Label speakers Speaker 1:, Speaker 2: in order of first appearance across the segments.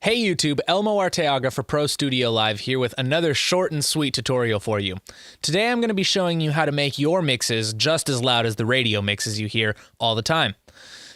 Speaker 1: Hey YouTube, Elmo Arteaga for Pro Studio Live here with another short and sweet tutorial for you. Today I'm going to be showing you how to make your mixes just as loud as the radio mixes you hear all the time.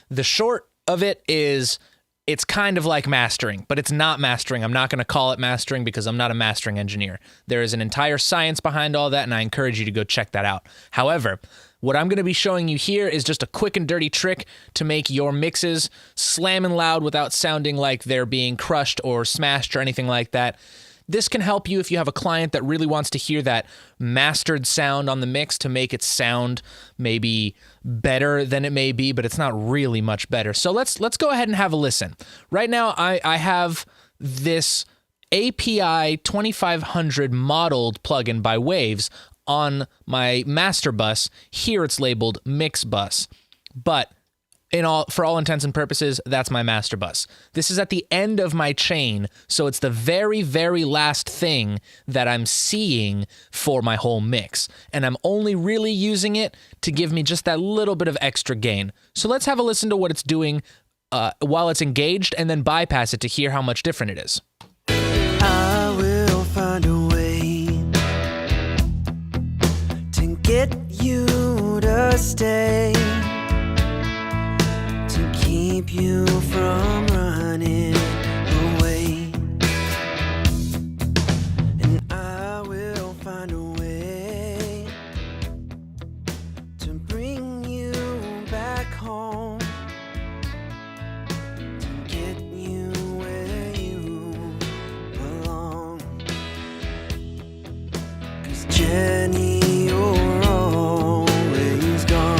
Speaker 1: The short of it is, it's kind of like mastering, but it's not mastering. I'm not going to call it mastering because I'm not a mastering engineer. There is an entire science behind all that, and I encourage you to go check that out. However, what I'm going to be showing you here is just a quick and dirty trick to make your mixes slamming loud without sounding like they're being crushed or smashed or anything like that. This can help you if you have a client that really wants to hear that mastered sound on the mix to make it sound maybe better than it may be, but it's not really much better. So let's go ahead and have a listen. Right now, I have this API 2500 modeled plugin by Waves on my master bus. Here it's labeled mix bus, but for all intents and purposes, that's my master bus. This is at the end of my chain, so it's the very, very last thing that I'm seeing for my whole mix, and I'm only really using it to give me just that little bit of extra gain. So let's have a listen to what it's doing while it's engaged, and then bypass it to hear how much different it is.
Speaker 2: I will find a way to get you to stay, to keep you from running away. And I will find a way to bring you back home, to get you where you belong. 'Cause Jenny, you're always gone.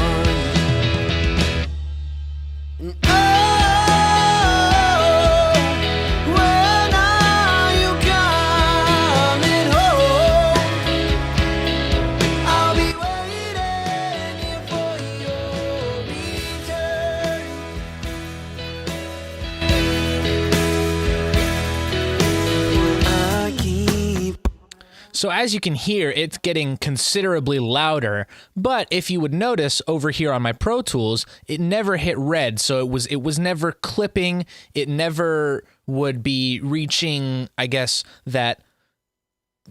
Speaker 2: And when are you coming home? I'll be waiting here for your return. I keep
Speaker 1: So as you can hear, it's getting considerably louder, but if you would notice over here on my Pro Tools, it never hit red, so it was never clipping, it never would be reaching, I guess, that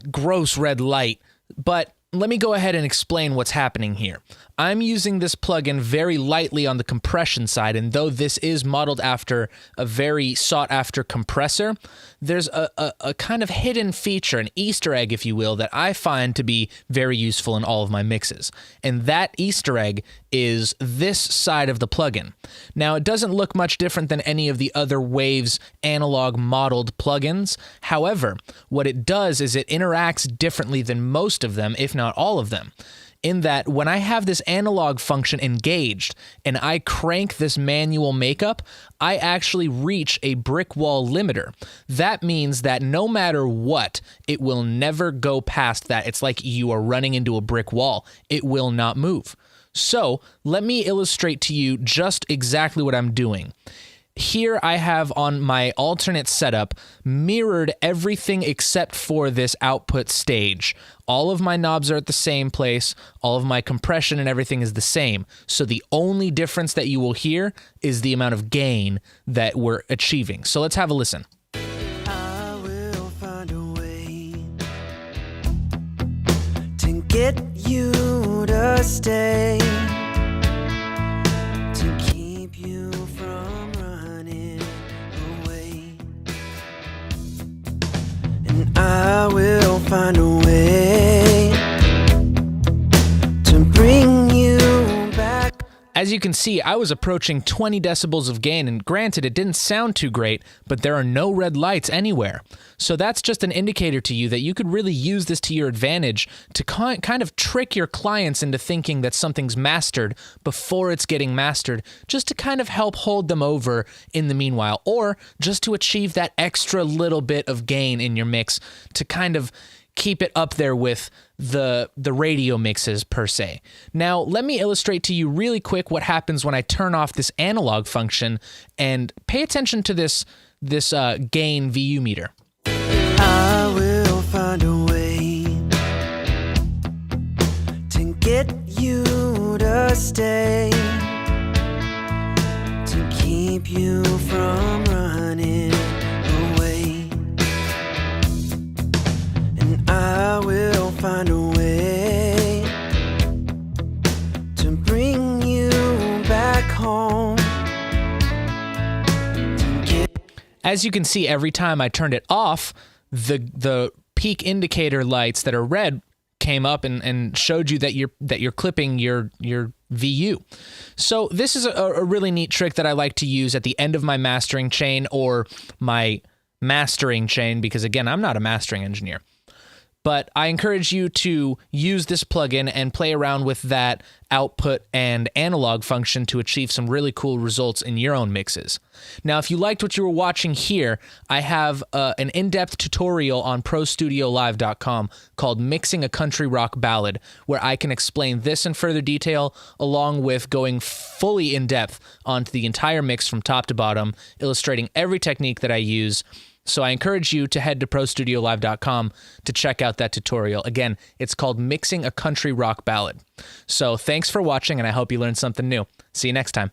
Speaker 1: gross red light. But let me go ahead and explain what's happening here. I'm using this plugin very lightly on the compression side, and though this is modeled after a very sought-after compressor, there's a kind of hidden feature, an Easter egg, if you will, that I find to be very useful in all of my mixes. And that Easter egg is this side of the plugin. Now, it doesn't look much different than any of the other Waves analog modeled plugins. However, what it does is it interacts differently than most of them, if not all of them, in that when I have this analog function engaged and I crank this manual makeup, I actually reach a brick wall limiter. That means that no matter what, it will never go past that. It's like you are running into a brick wall. It will not move. So let me illustrate to you just exactly what I'm doing. Here I have on my alternate setup mirrored everything except for this output stage. All of my knobs are at the same place, all of my compression and everything is the same. So the only difference that you will hear is the amount of gain that we're achieving. So let's have a listen.
Speaker 2: I will find a way to get you to stay, to keep you from running away. And I will find a way to bring you back.
Speaker 1: As you can see, I was approaching 20 decibels of gain, and granted, it didn't sound too great, but there are no red lights anywhere. So that's just an indicator to you that you could really use this to your advantage to kind of trick your clients into thinking that something's mastered before it's getting mastered, just to kind of help hold them over in the meanwhile, or just to achieve that extra little bit of gain in your mix to kind of keep it up there with the radio mixes per se. Now, let me illustrate to you really quick what happens when I turn off this analog function, and pay attention to this gain VU meter.
Speaker 2: I will find a way to get you to stay, to keep you from running away. home.
Speaker 1: As you can see, every time I turned it off, the peak indicator lights that are red came up and showed you that you're clipping your VU. So this is a really neat trick that I like to use at the end of my mastering chain or my mastering chain, because again, I'm not a mastering engineer. But I encourage you to use this plugin and play around with that output and analog function to achieve some really cool results in your own mixes. Now, if you liked what you were watching here, I have an in-depth tutorial on ProStudioLive.com called Mixing a Country Rock Ballad, where I can explain this in further detail, along with going fully in-depth onto the entire mix from top to bottom, illustrating every technique that I use. So I encourage you to head to ProStudioLive.com to check out that tutorial. Again, it's called Mixing a Country Rock Ballad. So thanks for watching, and I hope you learned something new. See you next time.